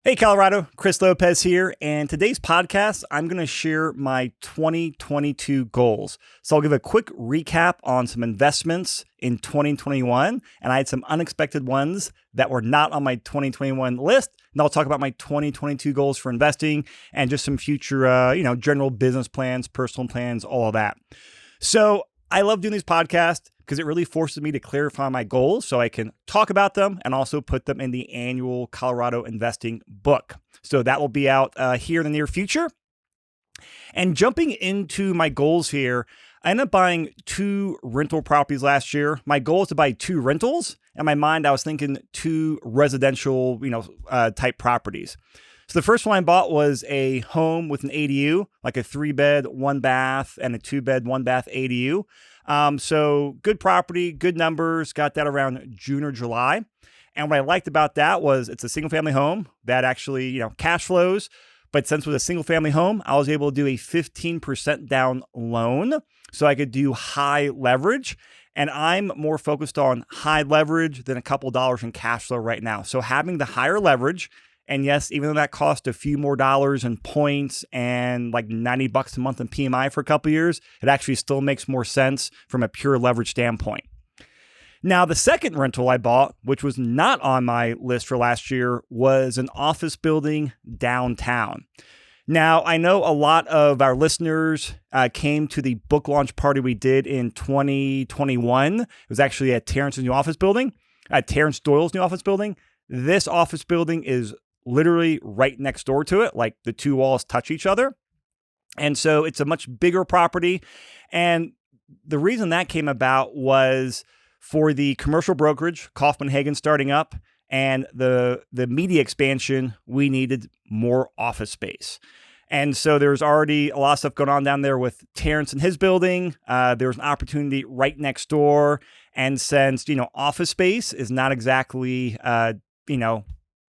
Hey, Colorado, Chris Lopez here, and today's podcast, I'm going to share my 2022 goals. So I'll give a quick recap on some investments in 2021, and I had some unexpected ones that were not on my 2021 list, and I'll talk about my 2022 goals for investing and just some future, general business plans, personal plans, all of that. So I love doing these podcasts because it really forces me to clarify my goals so I can talk about them and also put them in the annual Colorado investing book. So that will be out here in the near future. And jumping into my goals here, I ended up buying 2 rental properties last year. My goal is to buy 2 rentals. In my mind, I was thinking 2 residential, type properties. So the first one I bought was a home with an ADU, like a 3-bed, 1-bath, and a 2-bed, 1-bath ADU. So good property, good numbers, got that around June or July. And what I liked about that was it's a single family home that actually, cash flows. But since it was a single family home, I was able to do a 15% down loan. So I could do high leverage. And I'm more focused on high leverage than a couple dollars in cash flow right now. So having the higher leverage, and yes, even though that cost a few more dollars in points and like $90 a month in PMI for a couple of years, it actually still makes more sense from a pure leverage standpoint. Now, the second rental I bought, which was not on my list for last year, was an office building downtown. Now, I know a lot of our listeners came to the book launch party we did in 2021. It was actually at Terrence's new office building, at Terrence Doyle's new office building. This office building is literally right next door to it, like the 2 walls touch each other. And so it's a much bigger property. And the reason that came about was for the commercial brokerage, Kaufman Hagen starting up, and the media expansion, we needed more office space. And so there's already a lot of stuff going on down there with Terrence and his building. There was an opportunity right next door. And since, office space is not exactly,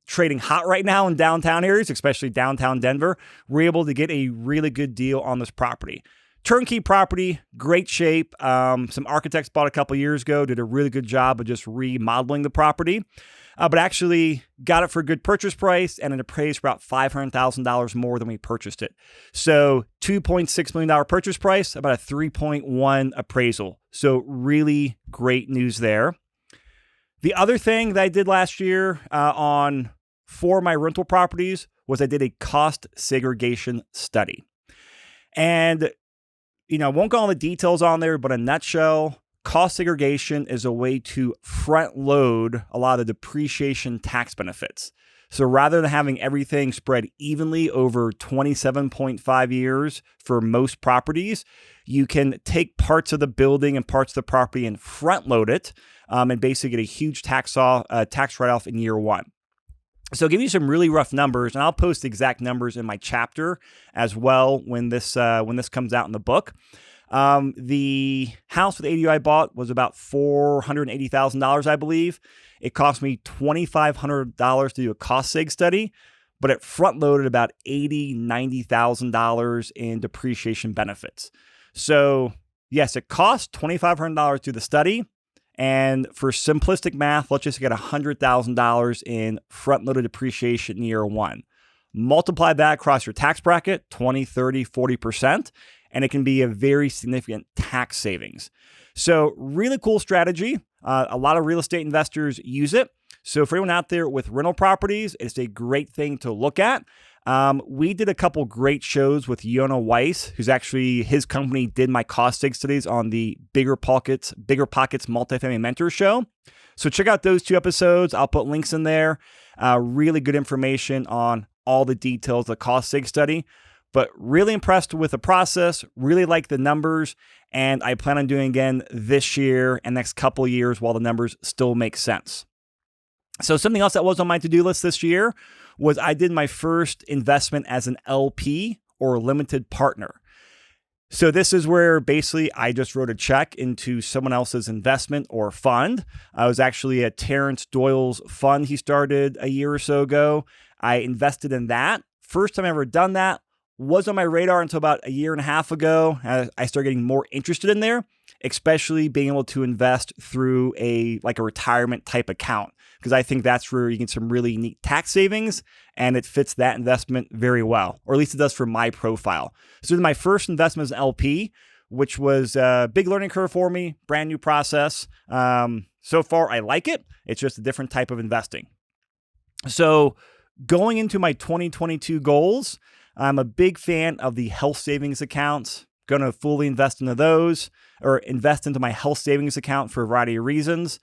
trading hot right now in downtown areas, especially downtown Denver, we're able to get a really good deal on this property. Turnkey property, great shape. Some architects bought a couple years ago, did a really good job of just remodeling the property, but actually got it for a good purchase price and it appraised for about $500,000 more than we purchased it. So $2.6 million purchase price, about a 3.1 appraisal. So really great news there. The other thing that I did last year on 4 of my rental properties was I did a cost segregation study. And, won't go on the details on there, but in a nutshell, cost segregation is a way to front load a lot of the depreciation tax benefits. So rather than having everything spread evenly over 27.5 years for most properties, you can take parts of the building and parts of the property and front load it and basically get a huge tax write-off in year 1. So I'll give you some really rough numbers, and I'll post the exact numbers in my chapter as well when this comes out in the book. The house with ADU I bought was about $480,000, I believe. It cost me $2,500 to do a cost seg study, but it front loaded about $90,000 in depreciation benefits. So yes, it cost $2,500 to do the study. And for simplistic math, let's just get $100,000 in front-loaded depreciation in year 1. Multiply that across your tax bracket, 20, 30, 40%, and it can be a very significant tax savings. So really cool strategy. A lot of real estate investors use it. So for anyone out there with rental properties, it's a great thing to look at. We did a couple great shows with Yona Weiss, who's actually, his company did my cost seg studies on the Bigger Pockets Multifamily Mentor Show. So check out those 2 episodes. I'll put links in there. Really good information on all the details of the cost seg study, but really impressed with the process, really like the numbers, and I plan on doing again this year and next couple of years while the numbers still make sense. So something else that was on my to-do list this year was I did my first investment as an LP or limited partner. So this is where basically I just wrote a check into someone else's investment or fund. I was actually at Terrence Doyle's fund he started a year or so ago. I invested in that. First time I ever done that. Was on my radar until about a year and a half ago. I started getting more interested in there, especially being able to invest through a retirement type account. because I think that's where you get some really neat tax savings, and it fits that investment very well, or at least it does for my profile. So my first investment as an LP, which was a big learning curve for me, brand new process. So far, I like it. It's just a different type of investing. So going into my 2022 goals, I'm a big fan of the health savings accounts. Going to fully invest into those, or invest into my health savings account for a variety of reasons.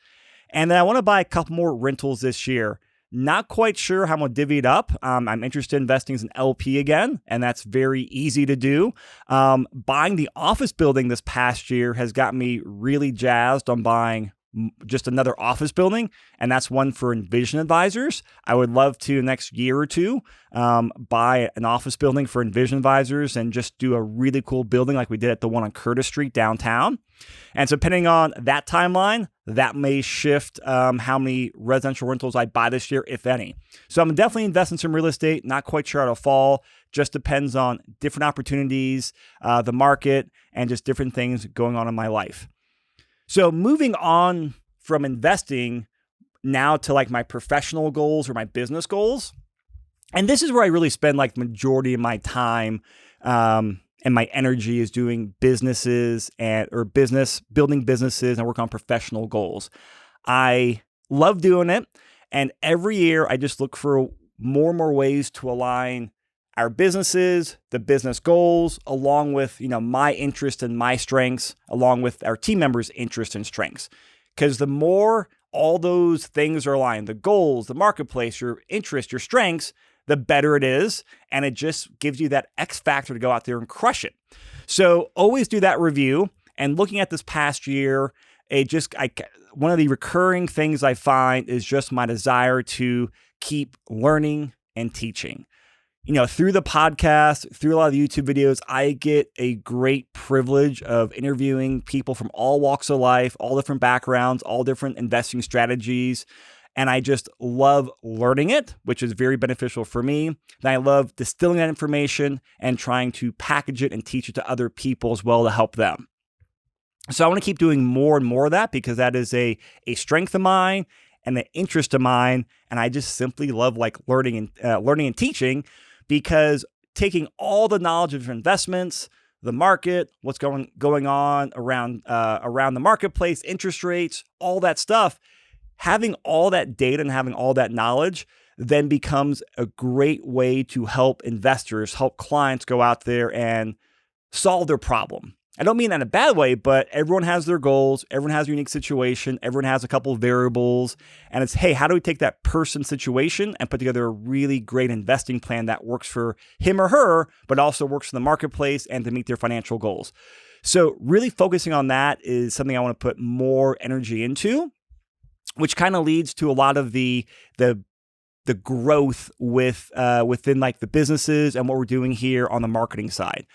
And then I want to buy a couple more rentals this year. Not quite sure how I'm going to divvy it up. I'm interested in investing as an LP again, and that's very easy to do. Buying the office building this past year has got me really jazzed on buying just another office building, and that's one for Envision Advisors. I would love to next year or two buy an office building for Envision Advisors and just do a really cool building like we did at the one on Curtis Street downtown. And so depending on that timeline, that may shift how many residential rentals I buy this year, if any. So I'm definitely investing in some real estate, not quite sure how it'll fall. Just depends on different opportunities, the market, and just different things going on in my life. So moving on from investing now to like my professional goals or my business goals. And this is where I really spend like the majority of my time and my energy is doing businesses building businesses and work on professional goals. I love doing it. And every year I just look for more and more ways to align our businesses, the business goals, along with, my interest and my strengths, along with our team members' interests and strengths. Because the more all those things are aligned, the goals, the marketplace, your interests, your strengths, the better it is. And it just gives you that X factor to go out there and crush it. So always do that review. And looking at this past year, one of the recurring things I find is just my desire to keep learning and teaching. Through the podcast, through a lot of the YouTube videos, I get a great privilege of interviewing people from all walks of life, all different backgrounds, all different investing strategies. And I just love learning it, which is very beneficial for me. And I love distilling that information and trying to package it and teach it to other people as well to help them. So I want to keep doing more and more of that because that is a strength of mine and an interest of mine. And I just simply love like learning and teaching. Because taking all the knowledge of investments, the market, what's going on around the marketplace, interest rates, all that stuff, having all that data and having all that knowledge then becomes a great way to help investors, help clients go out there and solve their problem. I don't mean that in a bad way, but everyone has their goals. Everyone has a unique situation. Everyone has a couple of variables. And it's, hey, how do we take that person's situation and put together a really great investing plan that works for him or her, but also works in the marketplace and to meet their financial goals? So really focusing on that is something I want to put more energy into, which kind of leads to a lot of the growth within like the businesses and what we're doing here on the marketing side.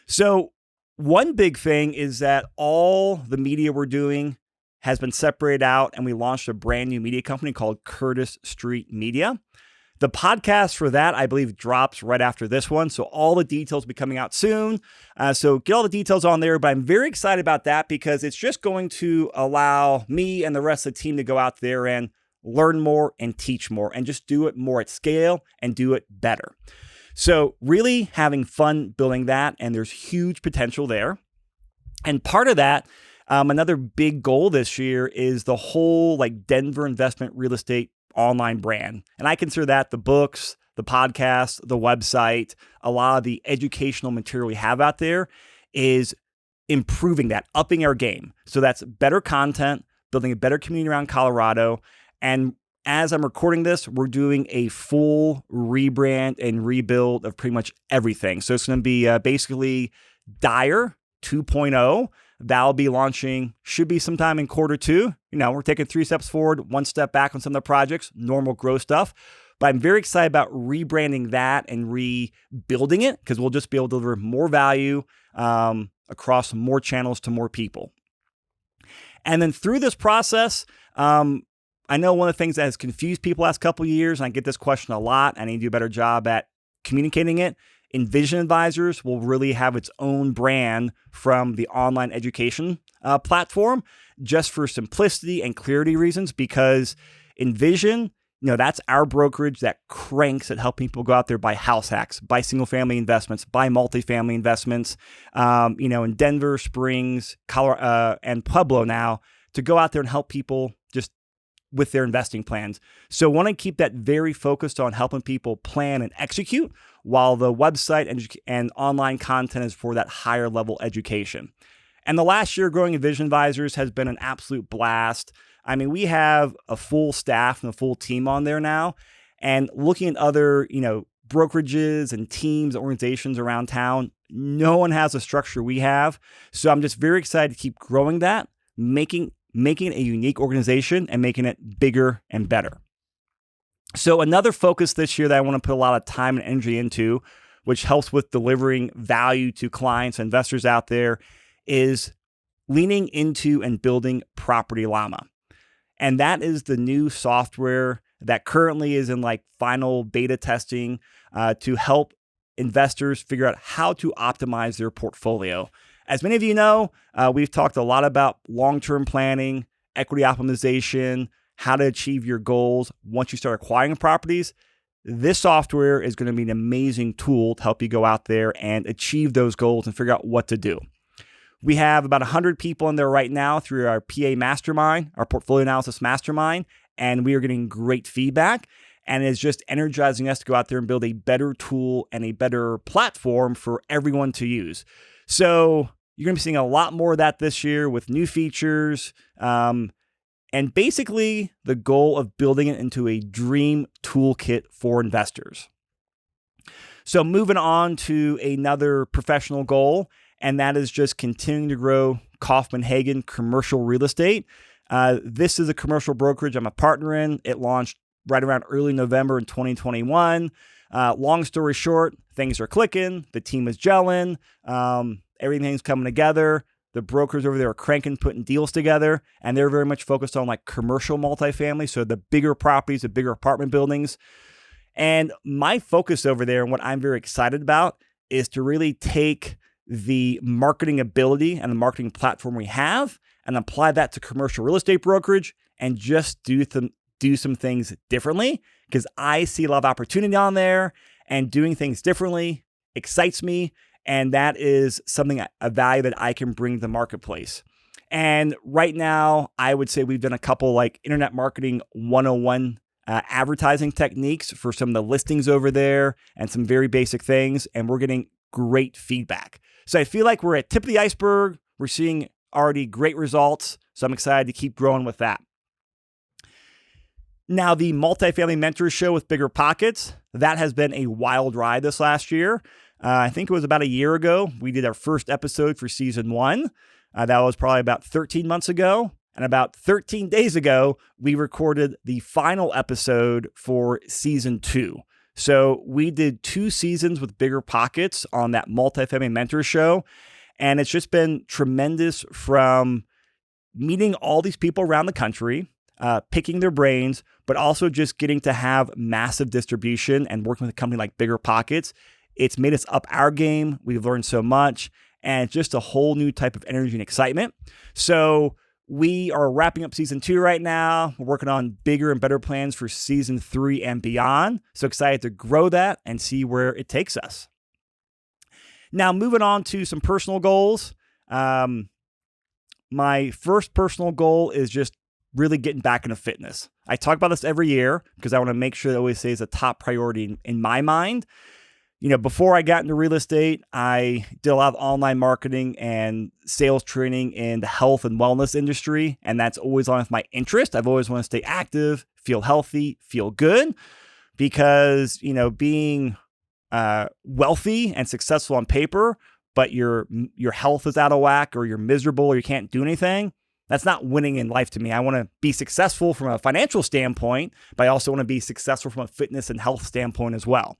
So one big thing is that all the media we're doing has been separated out, and we launched a brand new media company called Curtis Street Media. The podcast for that, I believe, drops right after this one. So all the details will be coming out soon. So get all the details on there. But I'm very excited about that because it's just going to allow me and the rest of the team to go out there and learn more and teach more and just do it more at scale and do it better. So really having fun building that, and there's huge potential there. And part of that, another big goal this year is the whole like Denver investment real estate online brand. And I consider that the books, the podcast, the website, a lot of the educational material we have out there is improving that, upping our game. So that's better content, building a better community around Colorado. And as I'm recording this, we're doing a full rebrand and rebuild of pretty much everything. So it's going to be basically Dyer 2.0. That'll be launching, should be sometime in Q2. We're taking 3 steps forward, 1 step back on some of the projects, normal growth stuff. But I'm very excited about rebranding that and rebuilding it because we'll just be able to deliver more value across more channels to more people. And then through this process, I know one of the things that has confused people the last couple of years, and I get this question a lot, I need to do a better job at communicating it. Envision Advisors will really have its own brand from the online education platform just for simplicity and clarity reasons, because Envision, that's our brokerage that cranks at helping people go out there, buy house hacks, buy single family investments, buy multifamily investments, in Denver, Springs, Colorado, and Pueblo now, to go out there and help people just with their investing plans. So want to keep that very focused on helping people plan and execute, while the website and online content is for that higher level education. And the last year growing Envision Advisors has been an absolute blast. I mean, we have a full staff and a full team on there now, and looking at other, brokerages and teams, organizations around town, no one has the structure we have. So I'm just very excited to keep growing that, making it a unique organization and making it bigger and better. So another focus this year that I want to put a lot of time and energy into, which helps with delivering value to clients and investors out there, is leaning into and building Property Llama. And that is the new software that currently is in final beta testing to help investors figure out how to optimize their portfolio. As many of you know, we've talked a lot about long-term planning, equity optimization, how to achieve your goals once you start acquiring properties. This software is going to be an amazing tool to help you go out there and achieve those goals and figure out what to do. We have about 100 people in there right now through our PA Mastermind, our Portfolio Analysis Mastermind, and we are getting great feedback. And it's just energizing us to go out there and build a better tool and a better platform for everyone to use. So you're going to be seeing a lot more of that this year with new features, and basically the goal of building it into a dream toolkit for investors. So moving on to another professional goal, and that is just continuing to grow Kaufman Hagen Commercial Real Estate. This is a commercial brokerage I'm a partner in. It launched right around early November in 2021. Long story short, things are clicking. The team is gelling. Everything's coming together. The brokers over there are cranking, putting deals together, and they're very much focused on commercial multifamily. So the bigger properties, the bigger apartment buildings. And my focus over there, and what I'm very excited about, is to really take the marketing ability and the marketing platform we have and apply that to commercial real estate brokerage and just do some things differently, because I see a lot of opportunity on there, and doing things differently excites me. And that is something, a value that I can bring to the marketplace. And right now, I would say we've done a couple internet marketing 101 advertising techniques for some of the listings over there and some very basic things. And we're getting great feedback. So I feel like we're at tip of the iceberg. We're seeing already great results. So I'm excited to keep growing with that. Now, the multifamily mentor show with Bigger Pockets, that has been a wild ride this last year. I think it was about a year ago. We did our first episode for season 1. That was probably about 13 months ago. And about 13 days ago, we recorded the final episode for season 2. So we did 2 seasons with Bigger Pockets on that multifamily mentor show. And it's just been tremendous, from meeting all these people around the country, picking their brains, but also just getting to have massive distribution and working with a company like Bigger Pockets. It's made us up our game. We've learned so much, and it's just a whole new type of energy and excitement. So we are wrapping up season 2 right now. We're working on bigger and better plans for season 3 and beyond. So excited to grow that and see where it takes us. Now, moving on to some personal goals. My first personal goal is just really getting back into fitness. I talk about this every year because I want to make sure that it always stays a top priority in my mind. Before I got into real estate, I did a lot of online marketing and sales training in the health and wellness industry. And that's always on with my interest. I've always wanted to stay active, feel healthy, feel good, because, being wealthy and successful on paper, but your health is out of whack, or you're miserable, or you can't do anything, that's not winning in life to me. I want to be successful from a financial standpoint, but I also want to be successful from a fitness and health standpoint as well.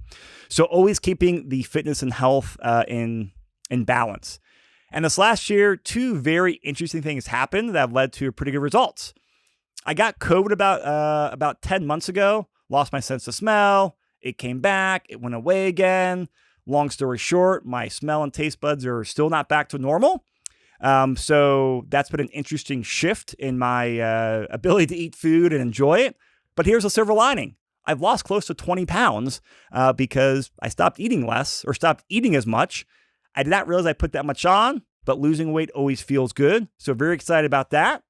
So always keeping the fitness and health in balance. And this last year, 2 very interesting things happened that have led to pretty good results. I got COVID about 10 months ago, lost my sense of smell. It came back, it went away again. Long story short, my smell and taste buds are still not back to normal. So that's been an interesting shift in my ability to eat food and enjoy it. But here's a silver lining. I've lost close to 20 pounds because I stopped eating less or stopped eating as much. I did not realize I put that much on, but losing weight always feels good. So very excited about that.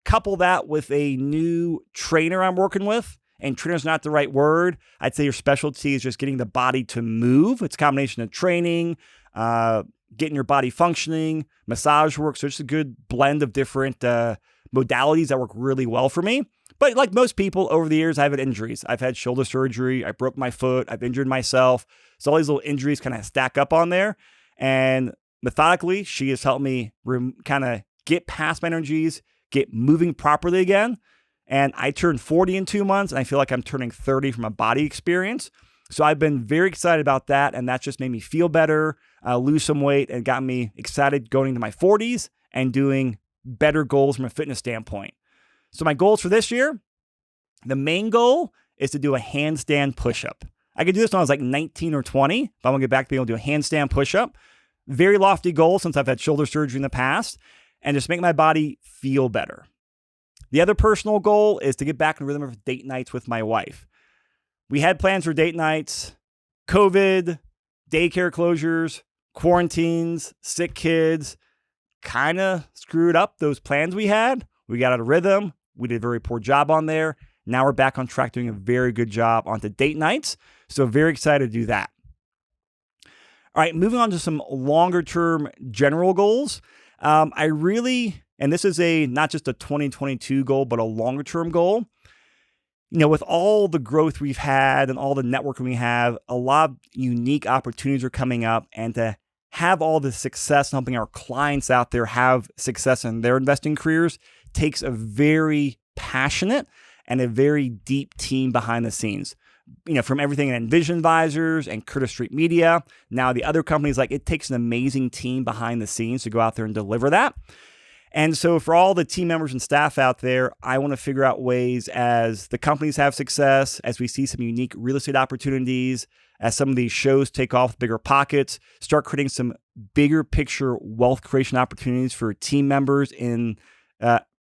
Couple that with a new trainer I'm working with. And trainer's not the right word. I'd say your specialty is just getting the body to move. It's a combination of training, getting your body functioning, massage work. So it's a good blend of different modalities that work really well for me. But like most people over the years, I've had injuries. I've had shoulder surgery. I broke my foot. I've injured myself. So all these little injuries kind of stack up on there. And methodically, she has helped me kind of get past my energies, get moving properly again. And I turned 40 in 2 months, and I feel like I'm turning 30 from a body experience. So I've been very excited about that, and that just made me feel better, lose some weight, and got me excited going into my 40s and doing better goals from a fitness standpoint. So my goals for this year, the main goal is to do a handstand push-up. I could do this when I was like 19 or 20, but I want to get back to being able to do a handstand push-up. Very lofty goal since I've had shoulder surgery in the past, and just make my body feel better. The other personal goal is to get back in the rhythm of date nights with my wife. We had plans for date nights, COVID, daycare closures, quarantines, sick kids, kind of screwed up those plans we had. We got out of rhythm. We did a very poor job on there. Now we're back on track doing a very good job onto date nights. So very excited to do that. All right, moving on to some longer term general goals. And this is not just a 2022 goal, but a longer term goal. You know, with all the growth we've had and all the networking we have, a lot of unique opportunities are coming up. And to have all the success and helping our clients out there have success in their investing careers takes a very passionate and a very deep team behind the scenes. You know, from everything in Envision Advisors and Curtis Street Media, now the other companies, like it takes an amazing team behind the scenes to go out there and deliver that. And so for all the team members and staff out there, I want to figure out ways as the companies have success, as we see some unique real estate opportunities, as some of these shows take off with bigger pockets, start creating some bigger picture wealth creation opportunities for team members in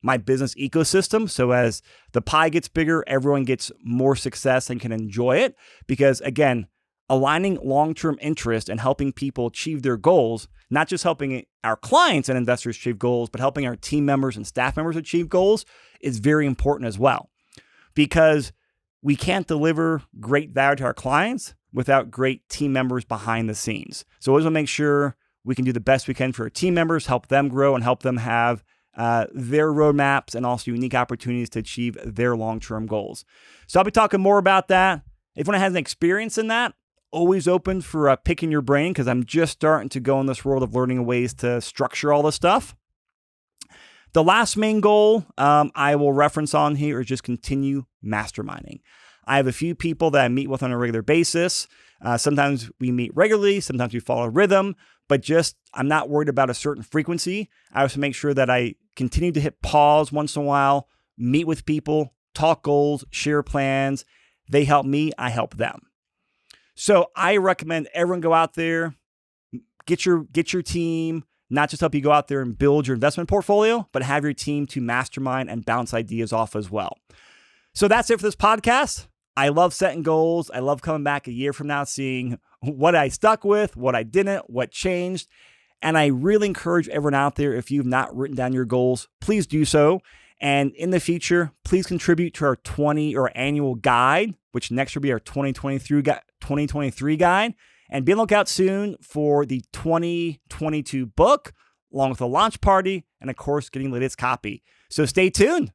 my business ecosystem. So as the pie gets bigger, everyone gets more success and can enjoy it. Because again, aligning long-term interest and helping people achieve their goals, not just helping our clients and investors achieve goals, but helping our team members and staff members achieve goals is very important as well. Because we can't deliver great value to our clients without great team members behind the scenes. So always want to make sure we can do the best we can for our team members, help them grow and help them have their roadmaps and also unique opportunities to achieve their long-term goals. So I'll be talking more about that. If anyone has an experience in that, always open for picking your brain, because I'm just starting to go in this world of learning ways to structure all this stuff. The last main goal I will reference on here is just continue masterminding. I have a few people that I meet with on a regular basis. Sometimes we meet regularly, sometimes we follow a rhythm, but just I'm not worried about a certain frequency. I also make sure that I continue to hit pause once in a while, meet with people, talk goals, share plans. They help me, I help them. So I recommend everyone go out there, get your team, not just help you go out there and build your investment portfolio, but have your team to mastermind and bounce ideas off as well. So that's it for this podcast. I love setting goals. I love coming back a year from now, seeing what I stuck with, what I didn't, what changed. And I really encourage everyone out there, if you've not written down your goals, please do so. And in the future, please contribute to our annual guide, which next will be our 2023 guide. And be on the lookout soon for the 2022 book, along with a launch party, and of course, getting the latest copy. So stay tuned.